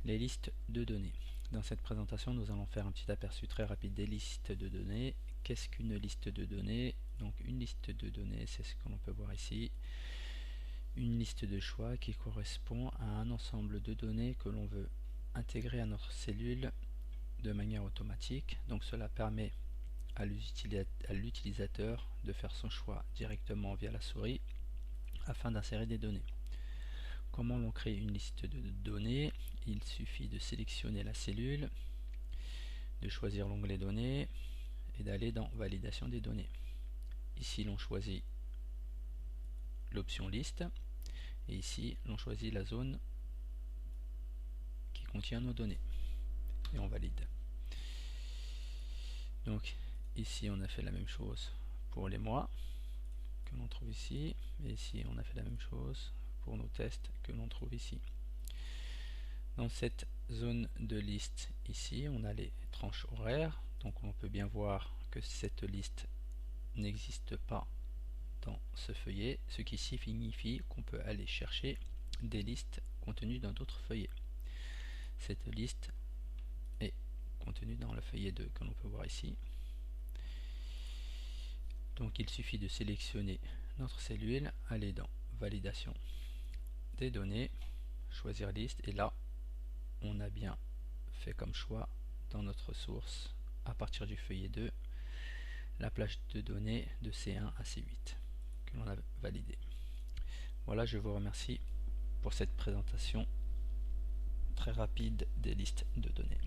Les listes de données. Dans cette présentation, nous allons faire un petit aperçu très rapide des listes de données. Qu'est-ce qu'une liste de données? Donc une liste de données, c'est ce que l'on peut voir ici. Une liste de choix qui correspond à un ensemble de données que l'on veut intégrer à notre cellule de manière automatique. Donc cela permet à l'utilisateur de faire son choix directement via la souris afin d'insérer des données. Comment l'on crée une liste de données? Il suffit de sélectionner la cellule, de choisir l'onglet données et d'aller dans validation des données. Ici l'on choisit l'option liste et ici l'on choisit la zone qui contient nos données et on valide. Donc ici on a fait la même chose pour les mois que l'on trouve ici, et ici on a fait la même chose pour nos tests que l'on trouve ici. Dans cette zone de liste ici, on a les tranches horaires, donc on peut bien voir que cette liste n'existe pas dans ce feuillet, ce qui signifie qu'on peut aller chercher des listes contenues dans d'autres feuillets. Cette liste est contenue dans le feuillet 2 que l'on peut voir ici. Donc il suffit de sélectionner notre cellule, aller dans validation des données, choisir liste, et là on a bien fait comme choix dans notre source à partir du feuillet 2 la plage de données de C1 à C8 que l'on a validé. Voilà, je vous remercie pour cette présentation très rapide des listes de données.